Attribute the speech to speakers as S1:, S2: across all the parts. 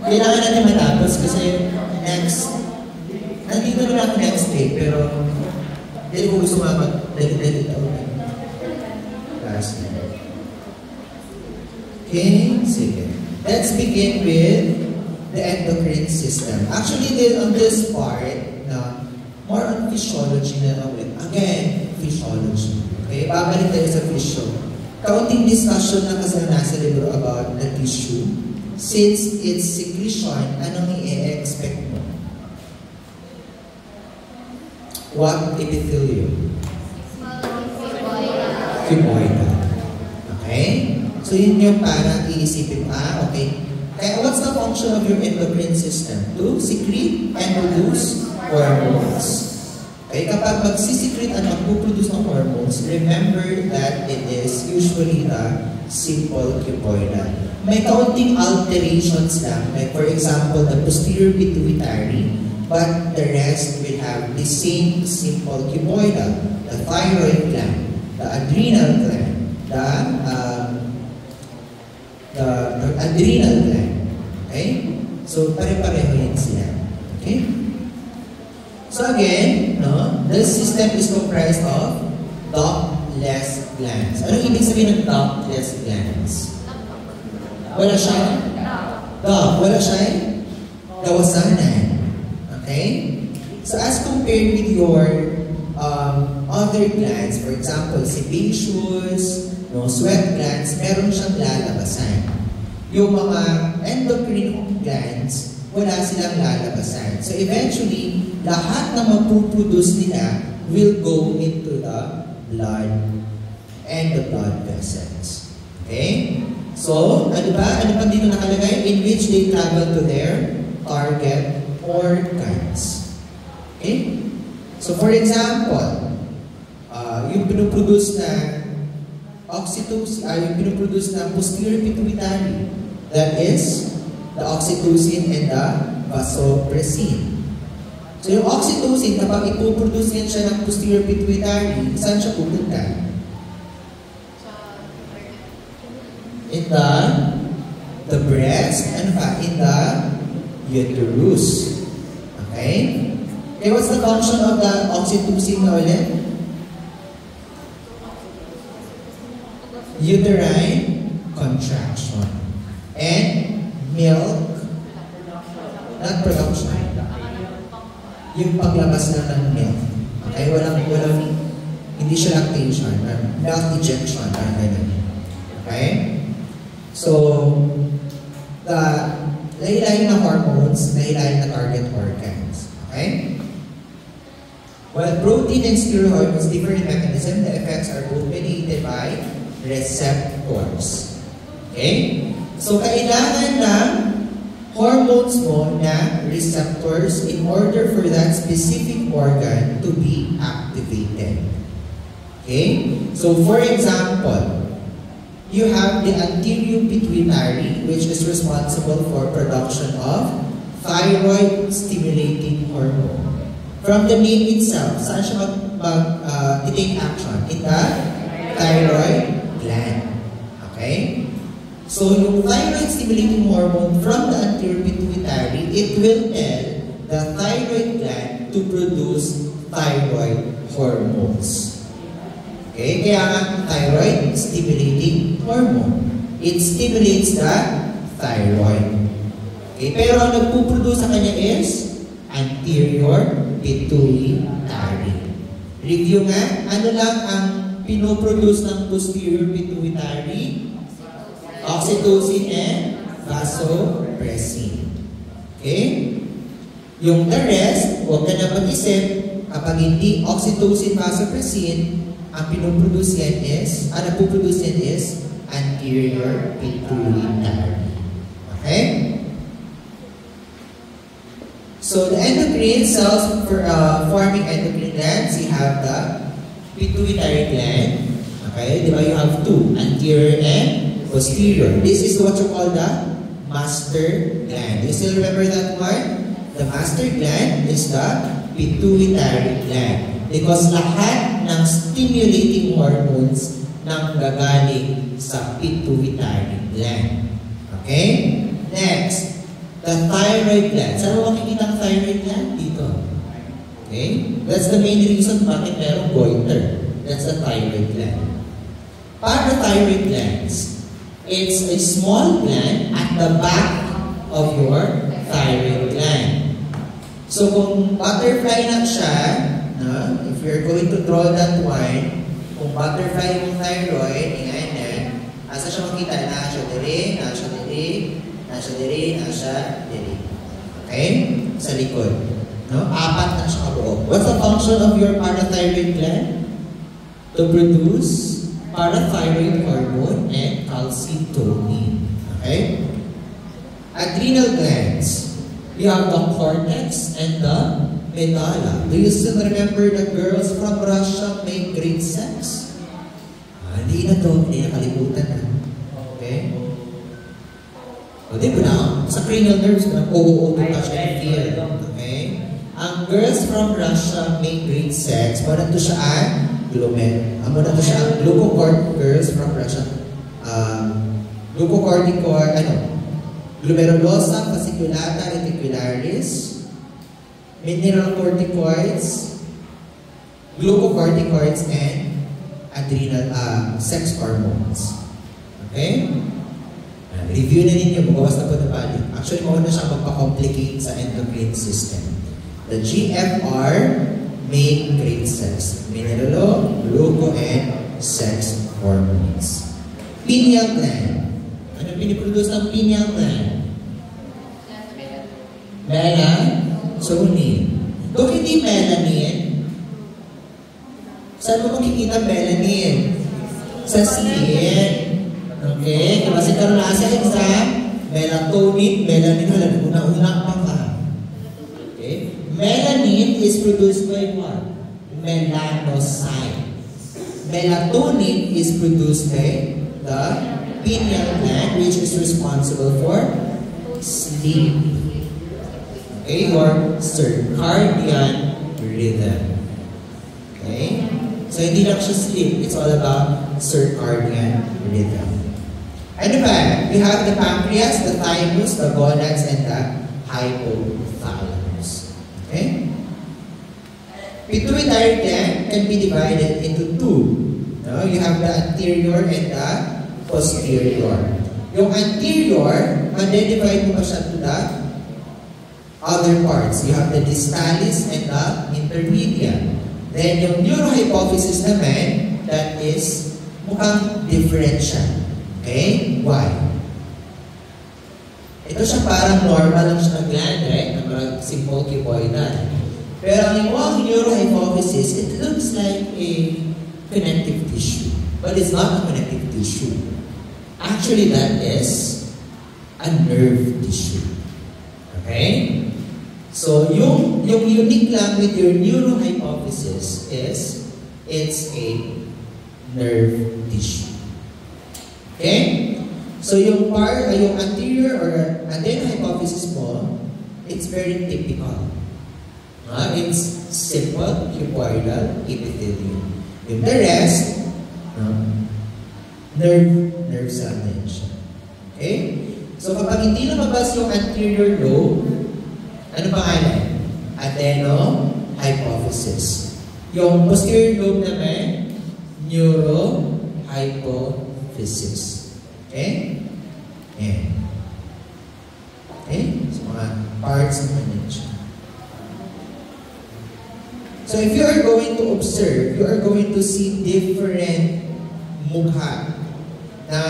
S1: Kailangan natin matapos kasi nandito na ako next day, pero hindi ko gusto mag-dali-dali ito. Last night. Okay, sige. Let's begin with the endocrine system. Actually, on this part, more on physiology na ulit. Again, physiology. Okay, babalik tayo sa physio. Kaunting discussion lang kasi nasa libro about the tissue. Since it's secretion, anong i-expect mo? What epithelium? Cuboidal. Okay? So yun yung parang iisipin, okay. Kaya what's the function of your endocrine system? To secrete and produce hormones. Okay, kapag magsisecrete at magpuproduce ng hormones, remember that it is usually the simple cuboidal. May kaunting alterations lang, like for example, the posterior pituitary, but the rest will have the same simple cuboidal, the thyroid gland, the adrenal gland, the adrenal gland. Okay? So, pare-pareho yan sila. Okay? So again, this system is comprised of ductless glands. Ano ibig sabihin ng ductless glands? Wala siya? Wala siya gawasanan. Okay? So as compared with your other glands, for example, sebaceous, sweat glands, meron siyang lalabasan. Yung mga endocrine glands, wala silang lalabasan. So eventually, lahat na mapuproduce nila will go into the blood and the blood vessels. Okay? So, ano pa dito nakalagay? In which they travel to their target organs. Okay? So, for example, yung pinuproduce na oxytocin, yung pinuproduce na posterior pituitary, that is the oxytocin and the vasopressin. So, yung oxytocin, kapag ipoproduce yan siya ng posterior pituitary, saan siya pupunta? In the breast and in the uterus. Okay? Okay, what's the function of the oxytocin na ulit? Uterine contraction. And milk, not production. Yung paglabas na ng milk. Okay? Walang, hindi siya lactation. Milk ejection. Okay? So, the lahi-lahi na hormones, lahi-lahi na target organs. Okay? While protein and steroid hormones differ in mechanism, the effects are both mediated by receptors. Okay? So, kailangan ng hormones mo na receptors in order for that specific organ to be activated. Okay? So, for example, you have the anterior pituitary, which is responsible for production of thyroid-stimulating hormone. From the name itself, saan siya mag-take action? In the thyroid gland. Okay? So, yung thyroid-stimulating hormone from the anterior pituitary, it will tell the thyroid gland to produce thyroid hormones. Okay? Kaya nga, thyroid-stimulating hormone. It stimulates the thyroid. Okay? Pero ang nagpuproduce sa kanya is anterior pituitary. Review nga, ano lang ang pinoproduce ng posterior pituitary? Oxytocin and vasopressin. Okay? Yung the rest, huwag ka na mag-isip, kapag hindi oxytocin, vasopressin, ang pinoproduce yan is, napuproduce yan is anterior pituitary. Okay? So, the endocrine cells for forming endocrine glands, you have the pituitary gland. Okay? Di ba? You have two, anterior and posterior. This is what you call the master gland. You still remember that one? The master gland is the pituitary gland. Because lahat ng stimulating hormones nang gagaling sa pituitary gland. Okay? Next, the the thyroid gland. Saan mo makikita ang thyroid gland? Dito. Okay? That's the main reason bakit merong goiter. That's the thyroid gland. Parathyroid glands. It's a small gland at the back of your thyroid gland. So kung butterfly lang siya, no? If you're going to draw that one, kung butterfly yung thyroid, yan, asa siya makita? Na siya dire, na siya dire, na siya dire, na siya dire. Okay? Sa likod. No? 4 na siya kabuo. What's the function of your parathyroid gland? To produce parathyroid hormone and calcitonin. Okay? Adrenal glands. You have the cortex and the medulla. Do you still remember the girls from Russia make great sex? Hindi na to. Hindi na kalimutan na. Okay? O, di ba na? Sa cranial nerves na, oo, pa siya feel. Okay? Ang girls from Russia make great sex. Muna to siya muna to siya glucocorticoid girls from Russia. Glucocorticoid, glomerulosa, fasciculata, reticularis, mineral corticoids, glucocorticoids, and adrenal sex hormones. Okay? Review na ninyo, bukawas na po na balik. Actually, mauna siya magpa-complicate sa endocrine system. The GFR make great sex. Mineral, gluco, and sex hormones. Pineal gland. Ano piniproduce ng pineal gland? Melatonin. Kung hindi melanin, saan mo makikita melanin? Sa skin. Okay? Kasi karoon na sa exam, melatonin, melanin, una-una pa ka. Okay? Melanin is produced by what? Melanocytes. Melatonin is produced by the pineal gland, which is responsible for sleep. Okay, or circadian rhythm. Okay? So, hindi lang siya sleep. It's all about circadian rhythm. Ano ba? We have the pancreas, the thymus, the gonads, and the hypothalamus. Okay? Pituitary gland can be divided into two. No? You have the anterior and the posterior. Yung anterior, ma-divide mo pa siya to the other parts. You have the distalis and the intermediate. Then yung neurohypophysis naman, that is mukhang different siya. Okay? Why? Ito siya parang normal lang siya na gland, right? Na parang simple cuboidal. Pero ang yung neurohypophysis, it looks like a connective tissue. But it's not a connective tissue. Actually, that is a nerve tissue. Okay? So, yung unique lang with your neurohypophysis is it's a nerve tissue. Okay? So, yung anterior or adenohypophysis mo, it's very typical. It's simple, cuboidal, epithelium. Yung the rest, nerve cell na yun siya. Okay? So, kapag hindi lumabas yung anterior lobe, ano pangalan? Adenohypophysis. Yung posterior lobe naman, neurohypophysis. Okay? Ayan. Okay? So, mga parts naman yun siya. So, if you are going to observe, you are going to see different mukha na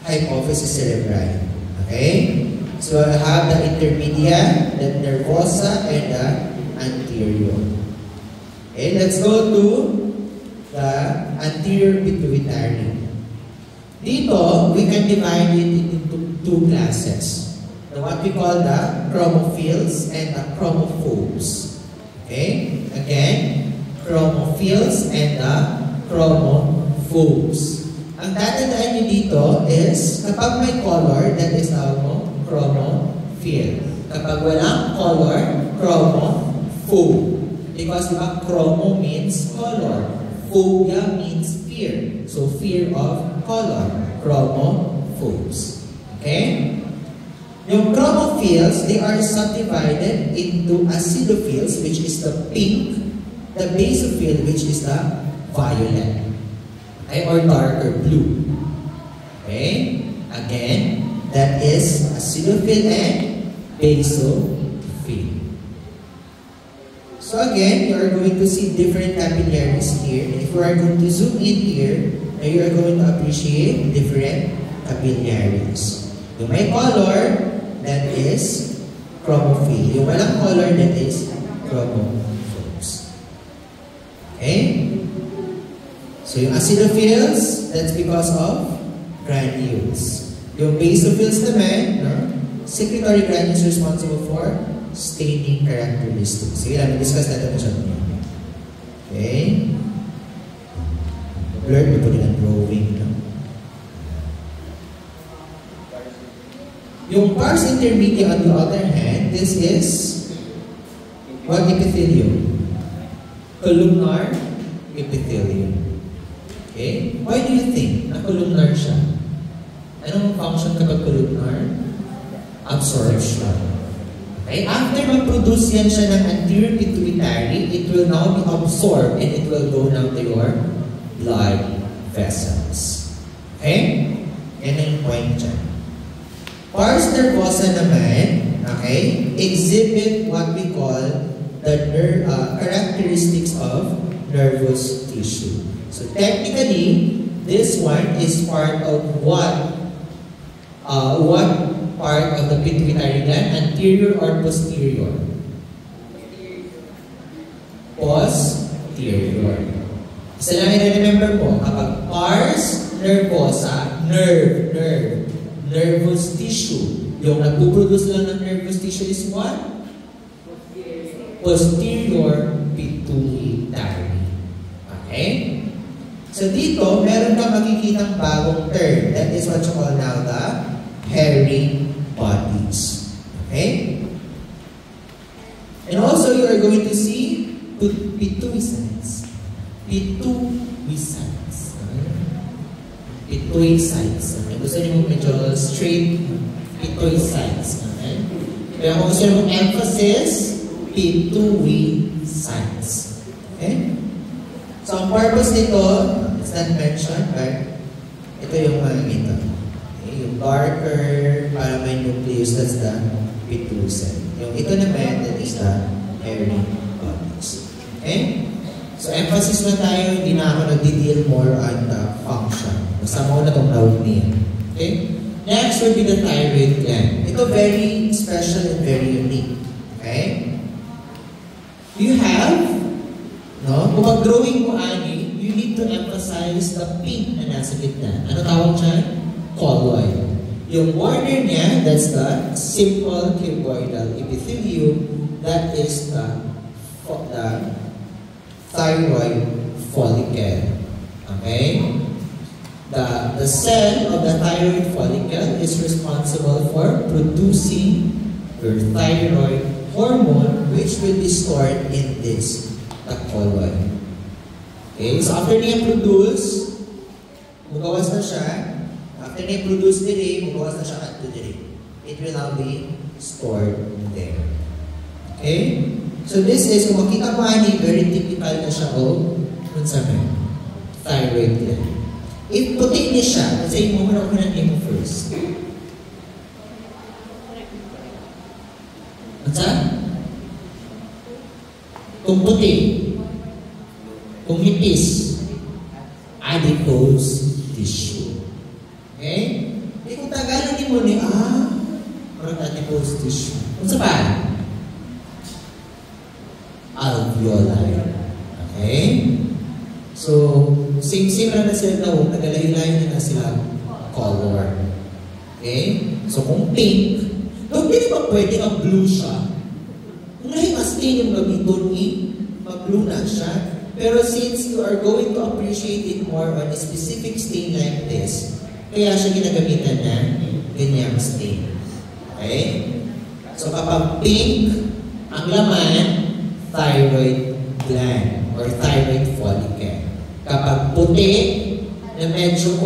S1: hypophysis cerebrale. Okay? So, I have the intermediate, the nervosa, and the anterior. Okay, let's go to the anterior pituitary. Dito, we can divide it into two classes. What we call the chromophils and the chromophobes. Okay? Again, chromophils and the chromophobes. Ang tatandaan nyo dito is, kapag may color, that is tawag mo, chromophil. Kapag walang color, chromophobe. Because diba, chromo means color. Phobia means fear. So, fear of color. Chromophobes. Okay? Yung chromophils, they are subdivided into acidophils, which is the pink, the basophil, which is the violet, okay, or darker blue. Okay? Again, that is acidophil and basophil. So again, you are going to see different capillaries here. If we are going to zoom in here, you are going to appreciate different capillaries. Yung may color, that is chromophil. Yung walang color, that is chromophores. Okay? So yung acidophils, that's because of granules. Yung basophils naman, no? Secretory granules responsible for staining characteristics. Sige lang, discuss natin siya. Okay? Blurred mo po din ang drawing. No? Yung pars intermedia, on the other hand, this is what epithelium? Columnar epithelium. Okay? Why do you think na columnar siya? Anong function kapag columnar? Absorption. Okay? After mag-produce yan siya ng anterior pituitary, it will now be absorbed and it will go now to your blood vessels. Okay? Yan ang point dyan. Pars nervosa naman, okay, exhibit what we call the characteristics of nervous tissue. So technically, this one is part of what part of the pituitary gland, anterior or posterior? Posterior. Isa lang i-remember po, kapag pars nervosa, nervous tissue. Yung nagpuproduce lang ng nervous tissue is what? Posterior pituitary. Okay? So dito, meron kang makikitang bagong term. That is what you call now the hairy bodies. Okay? And also, you are going to see pituicides. Pituicides. Pituicides. Okay? Gusto niyo medyo straight pituicides. Okay? Kaya kung gusto niyo emphasis, pituicides. Okay? So, ang purpose nito, it's not mentioned, but ito yung makikita. Okay? Yung darker, para may nucleus, that's the pituicide. Yung ito naman, that is the hairy bodies. Okay? So, emphasis na tayo, hindi na ako nag-deal more on the function. Masama ko na itong note niya. Okay? Next would be the thyroid gland. Ito very special and very unique. Okay? You have, no? Kung mag-drawing mo, Ani, you need to emphasize the pink na nasa gitna. Ano tawag dyan? Colloid. Yung border niya, that's the simple cuboidal epithelium. That is the thyroid follicle. Okay? The cell of the thyroid follicle is responsible for producing your thyroid hormone, which will be stored in this, the colloid. Okay? So after niya produce, magawas na siya. After niya produce diri, magawas na siya at diri. It will now be stored there. Okay? So this is, kung makita mo ani, very typical na siya o thyroid gland. If puti niya siya, kasi mo muna ko na first. Ano? Kung puti, kung nipis, adipose tissue. Okay? E kung Tagalog mo ni, parang adipose tissue. Kung sa pa? Alveoli. Okay? So, same na sila na nagalayo-layo na sila color. Okay? So, kung pink, hindi ba pwede ang blue siya? Kung nahimastin yung gamiton mag-blue na siya. Pero since you are going to appreciate it more on a specific stain like this, kaya siya ginagamitan na ganyang stain. Okay? So, kapag pink, ang laman, thyroid gland or thyroid follicle. Kapag puti, na medyo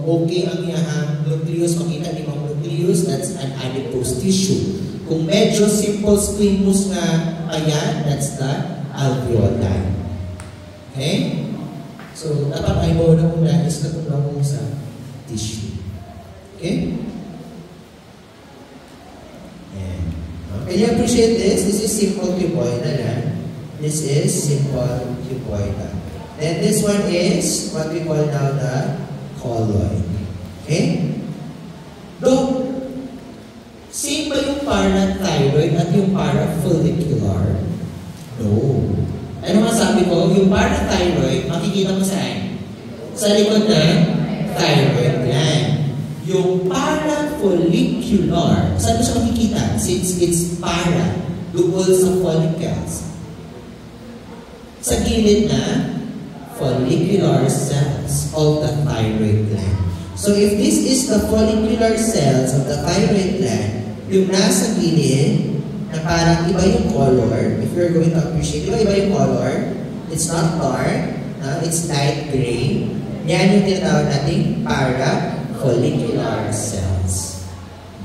S1: okay ang iyang nucleus, makita ni mga nucleus, aqueous, that's an adipose tissue. Kung medyo simple squamous nga ayan, that's the alveoli. Okay? So, dapat ay mo na muna is katulong mo sa tissue. Okay? Ayan. Can you appreciate this? This is simple cuboidal. This is simple cuboidal. Then this one is what we call now the colloid. Okay? Though, same ba yung parathyroid at yung parafollicular? No. Ano nga sabi ko? Yung parathyroid, makikita mo saan? Sa likod ng thyroid gland. Yung parafollicular, saan mo siya makikita? Since it's para, doon sa follicles. Sa gilid na follicular cells of the thyroid gland. So if this is the follicular cells of the thyroid gland, yung nasa gilid, na parang iba yung color, if you're going to appreciate, iba yung color, it's not dark, it's light gray, yan yung tinatawag nating parafollicular cells.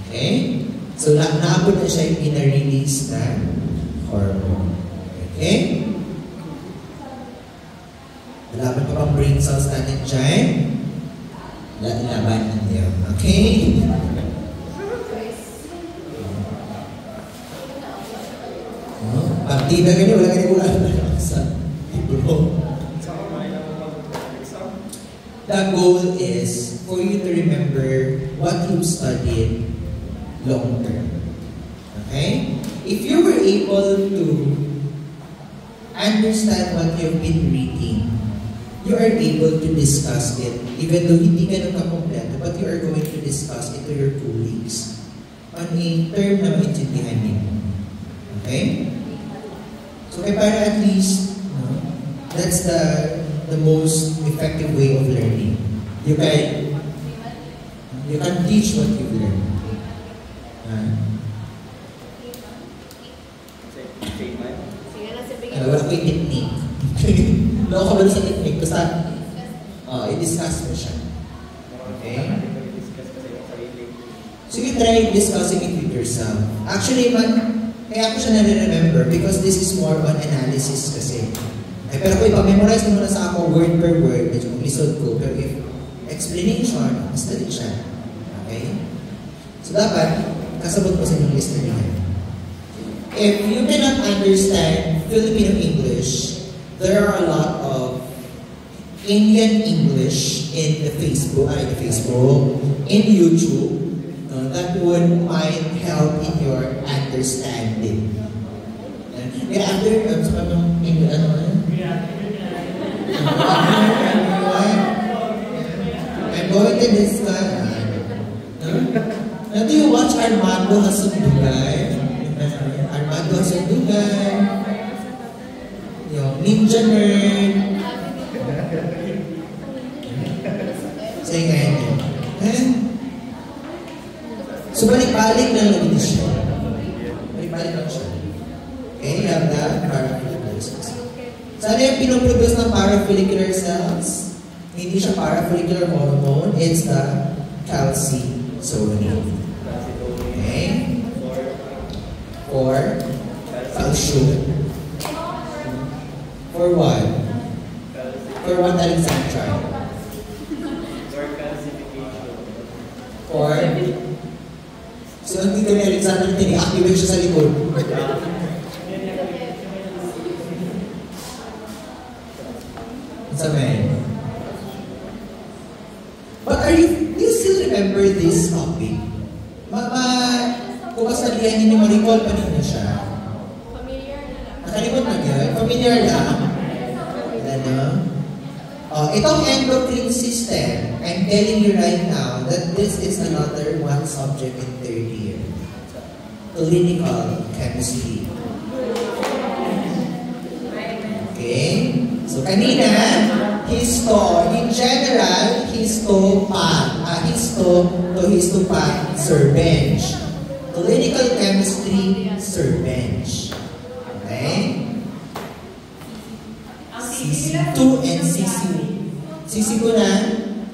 S1: Okay? So naabot na siya yung ina-release na hormone. Okay? Malaman pa pang brain cells natin dyan. Labanan niyo. Okay? Partida ganyan, wala ganyan wala sa libro. The goal is for you to remember what you studied long term. Okay? If you were able to understand what you've been reading, you are able to discuss it, even though hindi ganun ka-kompleto, but you are going to discuss it to your colleagues on a term na maintindihan ninyo. Okay? So, para at least, that's the most effective way of learning. You can teach what you've learned. Wala ko yung technique. Loko ka ba sa technique? Basta, i-discuss mo siya. Okay? So you try discussing it with yourself. Actually, kaya ako siya nare-remember because this is more on analysis kasi. Pero kung ipamemorize mo na sa ako word per word, medyo mag-lisod ko. Pero if explanation, basta din siya. Okay? So dapat, kasabot mo sa inyong listening. If you cannot understand Filipino English, there are a lot of Indian English in the Facebook, in YouTube, that might help in your understanding. I'm going to discuss. Do you watch Armando Hasundugay? Armando Hasundugay. Yung Ninja Nerd. Say ngayon yun. So, balik-balik lang lagi siya. Balik-balik lang siya. Okay, you have that parafollicular cells. Sana yung pinoproduce ng parafollicular cells, hindi siya parafollicular hormone, it's the calcitonin. Okay? For calcium. For what? For what, Alexandra? For? So, nandito ni Alexandra, tini-activate siya sa likod. Sabi. But do you still remember this topic? Kung kasalihan ninyo, ma-recall pa ninyo siya.
S2: Familiar na lang.
S1: Nakalimot na yun? Familiar lang? Itong endocrine system, I'm telling you right now that this is another one subject in third year. Clinical chemistry. Okay? So kanina, in general, histopath, serbench. Clinical chemistry, serbench. Okay? CC2 and CC1. CC2 na,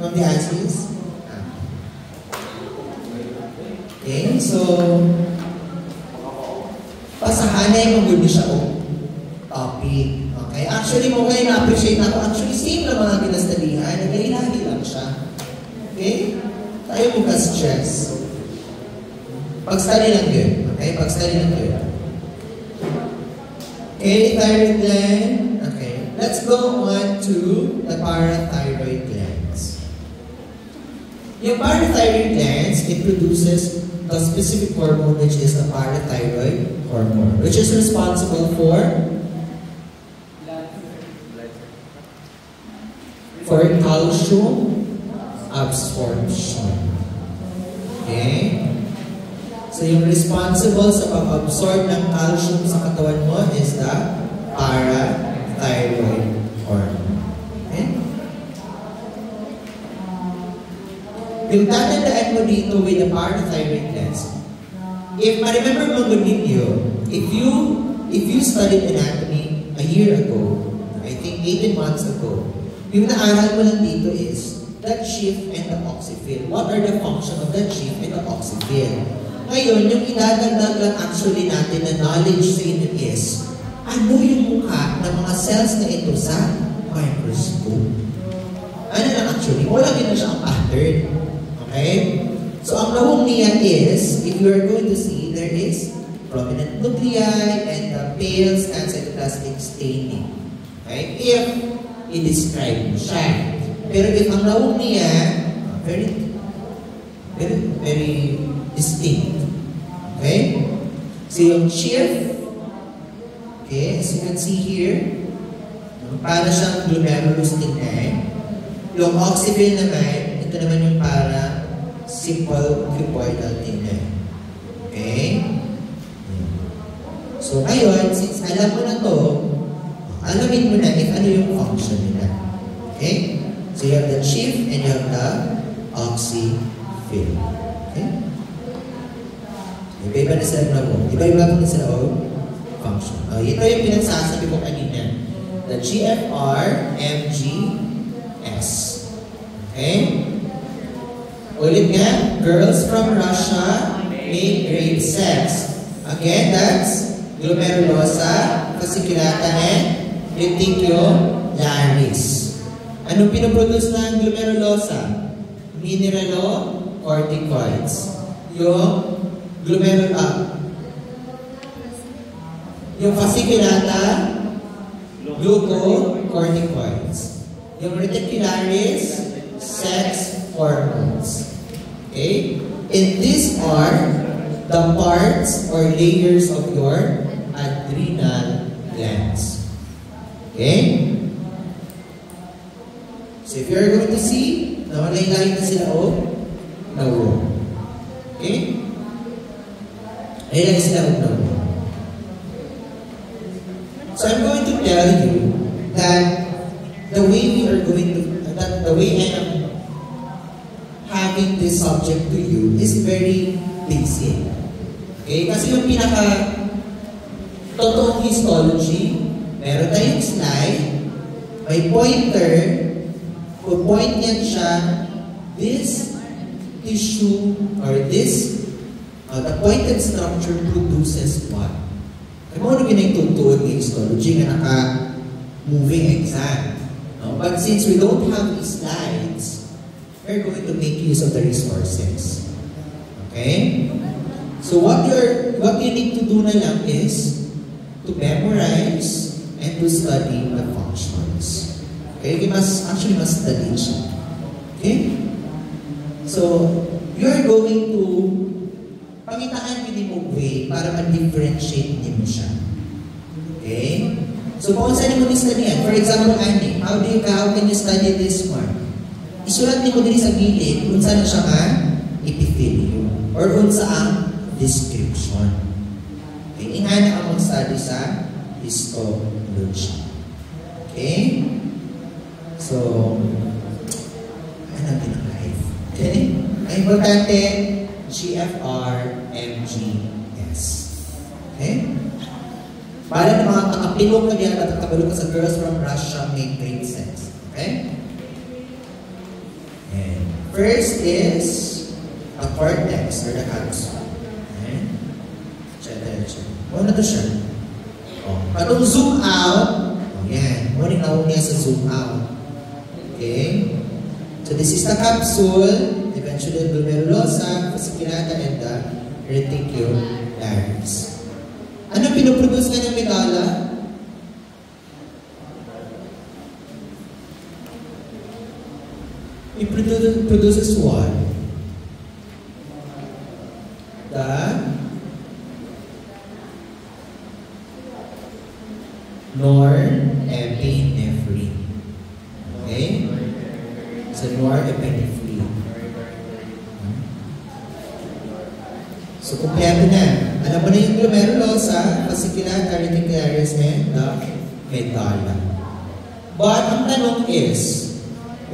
S1: Ma'am Diazis? pasahanay mo gud siya og topic. Okay? Actually, mo kayo na-appreciate ako. Actually, same na mga ginastadihan. Naglailagi lang siya. Okay? Tayo mo ka-stress. Pag-study lang yun. Okay? Pag-study lang yun. Okay, thyroid gland. Okay. Let's go on to the parathyroid glands. Yung parathyroid glands, it produces the specific hormone which is the parathyroid hormone, which is responsible for calcium absorption. Okay? So, yung responsible sa pag-absorb ng calcium sa katawan mo is the parathyroid hormone. Okay? Yung tatandaan mo dito with the parathyroid glands, if ma-remember mo ninyo, if you studied anatomy a year ago, I think 18 months ago, yung naaral mo lang dito is that sheath and the oxyphil. What are the function of that sheath and the oxyphil? Ngayon, yung idadagdag lang actually natin na knowledge sa inyo is, ano yung mukha ng mga cells na ito sa microscope? Ano lang actually? Wala din na siya ang pattern. Okay? So, ang lahong niya is, if you are going to see, there is prominent nuclei and the pale cytoplasmic staining. Okay? If i-describe siya. Pero if ang lahong niya, very distinct. Okay? So, yung sheath, okay, as you can see here, para siyang glomerulus tingnan. Yung oxyphil naman, ito naman yung para simple cuboidal tingnan. Okay? So, ngayon, since alam mo na to, alamin mo na if ano yung function nila. Okay? So, you have the sheath and you have the oxyphil. Okay? Iba-iba na sila na mo. Iba-iba na sila o function. Ito yung pinagsasabi ko kanina. The GFR, MGS. Okay? Ulit nga, girls from Russia make great sex. Again, that's glomerulosa, fasciculata, and reticularis. Anong pinoproduce ng glomerulosa? Mineralocorticoids. Yung yung fasciculata, glucocorticoids. Yung reticularis, sex hormones. Okay? And these are the parts or layers of your adrenal glands. Okay? So if you're going to see, nawalay-layo na sila o no. Okay? Ayun lang sila o no. So I'm going to tell you that the way we are going to, that the way I am having this subject to you is very basic. Okay? Kasi yung totoong histology, meron tayong slide, may pointer, kung point yan siya, this tissue or this, the pointed structure produces what? Kaya mo namin yung tutuon ng histology na naka-moving exam. No? But since we don't have slides, we're going to make use of the resources. Okay? So what you need to do na lang is to memorize and to study the functions. Okay? You must study siya. Okay? So, you're going to pangitaan din mo way para ma-differentiate din mo siya. Okay? So, kung saan mo ni-study yan? For example, Andy, how can you study this one? Isulat din mo din sa gilid kung saan siya ka epithelium or kung saan description. Okay? Ingana ka mag-study sa histology. Okay? So, ano pinaka-life? Okay? Ang importante, GFR, MGS. Okay? Bala na mga kakapilong ka diyan at kakabalo ka sa girls from Russia make great sex. Okay? And first is the cortex or the capsule. Okay? etc. O na to siya. O, katong zoom out, o yan, mo rin nauna sa zoom out. Okay? So this is the capsule, eventually glomerulosa, fasciculata, and the reticularis. Ano pinoproduce ka ng medalla? It produces what? The norepinephrine. Okay? So norepinephrine. So kumpleto na. Alam mo na yung glomerulosa, fasciculata, reticularis, and the medalla. But ang tanong is,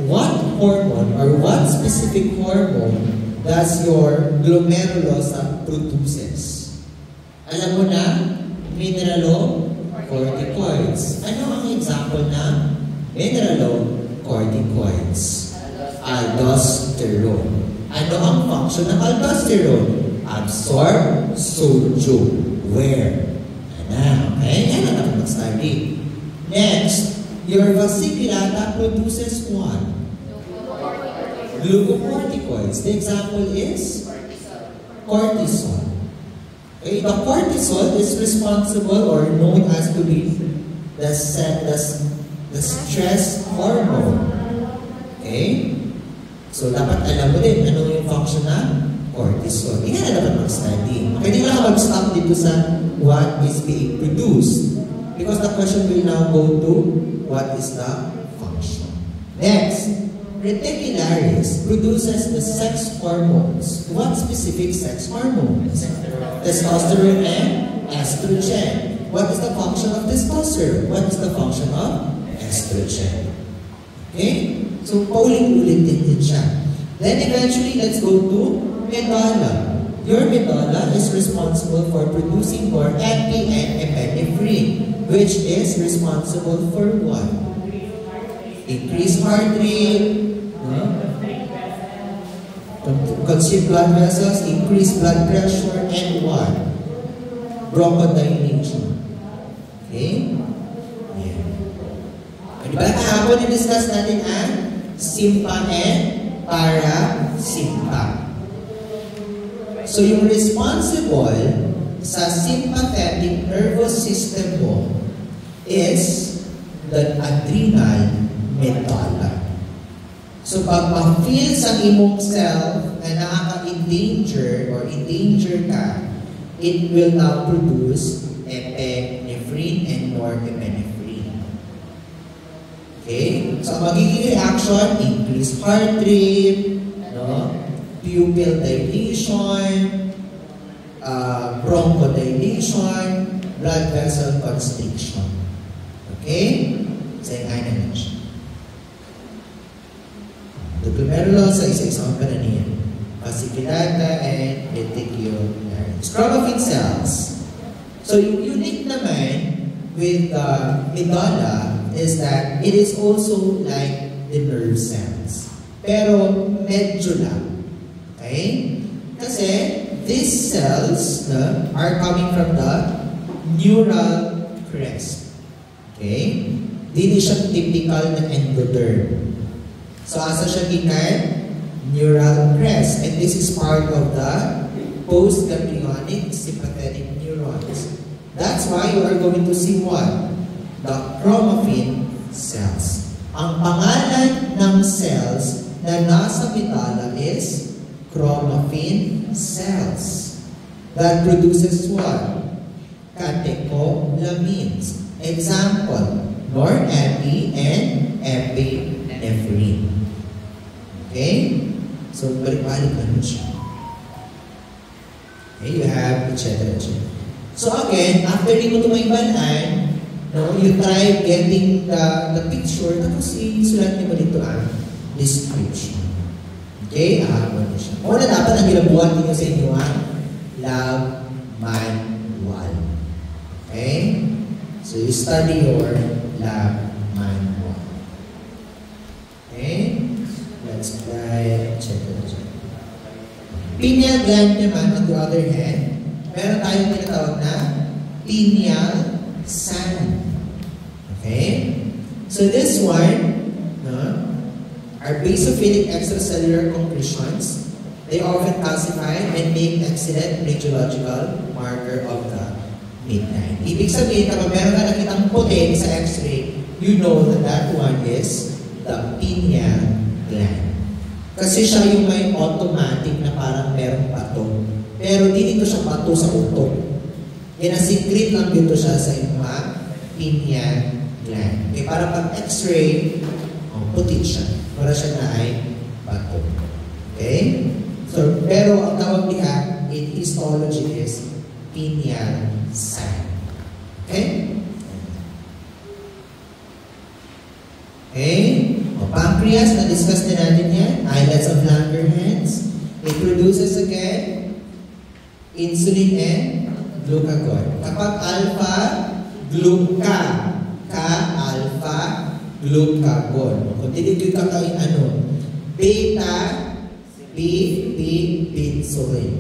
S1: what hormone or what specific hormone does your glomerulosa produces? Alam mo na, mineralocorticoids. Ano ang example na mineralocorticoids? Aldosterone. Ano ang function ng aldosterone? Absorb sodium. Where? Okay? Yan ang dapat mag-study. Next, your fasciculata produces what? Glucocorticoids. The example is cortisol. Okay, the cortisol is responsible or known as to be the stress hormone. Okay? So, dapat alam mo din ano yung function na cortisol. Hindi na dapat mag-study. Okay, hindi lang mag-stop dito sa what is being produced. Because the question will now go to what is the function. Next, reticularis produces the sex hormones. What specific sex hormones? Testosterone and estrogen. What is the function of testosterone? What is the function of estrogen? Okay? So, paulit-ulit din siya. Then eventually, let's go to medulla. Your medulla is responsible for producing norepinephrine and epinephrine, which is responsible for what? Increased heart rate, constrict blood vessels, increased blood pressure, and what? Bronchodilation. Okay? Yeah. Diba kahapon i-discuss natin ang simpa and parasimpa. So yung responsible sa sympathetic nervous system mo is the adrenal medulla. So pag ma-feel sa imong self na nakaka-endanger or endanger ka, it will now produce epinephrine and norepinephrine. Okay? So magiging reaction, increased heart rate, pupil dilation, bronchodilation, blood vessel constriction. Okay? Sayang ay naman siya. The glomerulosa is example na niya. Fasciculata and reticularis. Chromophene cells. So yung unique naman with the medulla is that it is also like the nerve cells. Pero medyo lang. Okay? Kasi these cells are coming from the neural crest. Okay? Dili siya typical na endoderm. So, asa siya gikan? Neural crest. And this is part of the postganglionic sympathetic neurons. That's why you are going to see what? The chromaffin cells. Ang pangalan ng cells na nasa medulla is chromaffin cells. That produces what? Catecholamines. Example, norepi and epinephrine. Okay? So, balik-balik lang siya. Okay, you have etc. So again, after di mo tumaybanan, you try getting the picture, tapos isulat niyo mo dito ang description. Okay? Ahapon na siya. O na dapat ang ginabuhat niyo sa inyo ang lab manual. Okay? So you study your lab manual. Okay? Let's try, etc. Pineal gland naman, on the other hand, meron tayong tinatawag na pineal sand. Okay? So this one, are basophilic extracellular concretions. They often calcify and make excellent radiological marker of the midnight. Ibig sabihin, kapag meron ka nakitang puti sa x-ray, you know that that one is the pineal gland. Kasi siya yung may automatic na parang merong bato. Pero di dito siya bato sa utok. Ina-secrete lang dito siya sa mga pineal gland. Okay, para pag x-ray, puti siya. Para siya na ay bato. Okay? So, pero ang tawag niya in histology is pineal sand. Okay? Okay? Pancreas, na-discuss na natin yan. Islets of Langerhans. It produces again insulin and glucagon. Kapag alpha, gluca. Ka-alpha, glucagon. Kung dito ka kain beta, insulin.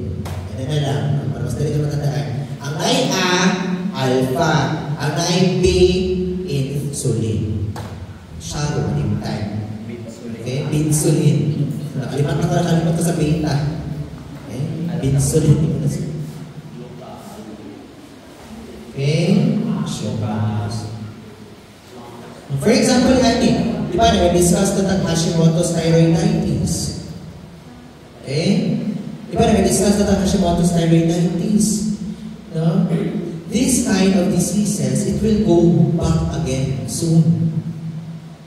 S1: Yan na lang. Para mas dali ka matandaan. Ang I-A, alpha. Ang I-B, insulin. Shadow, time. Okay? Insulin. Nakalimutan ko sa beta. Okay? Insulin. Okay? For example, di ba, nag-discuss na Hashimoto's thyroiditis. Okay? Di ba, nag-discuss na Hashimoto's thyroiditis. No? This kind of diseases, it will go back again soon.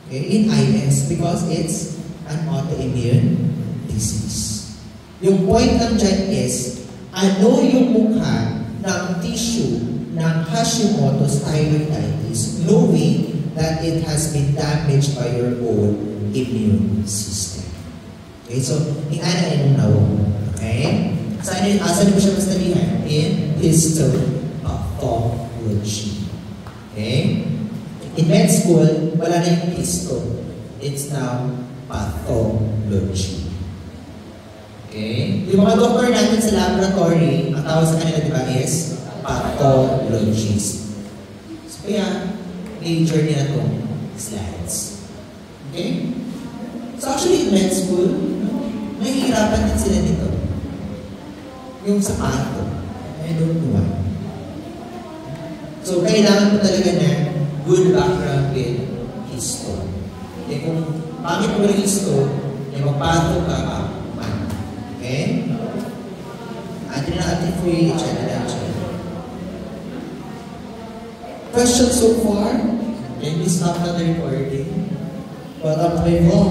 S1: Okay? In IS, because it's an autoimmune disease. Yung point lang dyan is, ano yung mukha ng tissue ng Hashimoto's thyroiditis, knowing that it has been damaged by your own immune system. Okay, so, i-ana now. Okay? Saan mo siya mastudihan? In histopathology. Okay? In med school, wala na yung histo. It's now pathology. Okay? Yung mga doctor natin sa laboratory, ang tawag sa kanila, di ba, is pathologist. So, kaya, major nila itong slides. Okay? So, actually, in med school, nahihirapan din sila nito. Yung sa pato. I don't know why. So, kailangan mo talaga na good background with histo. Okay, kung pangit mo rin histo, magpato ka man. Okay? Atin na atin for you, check it out. Questions so far? Can we stop na the recording? What up my vlog?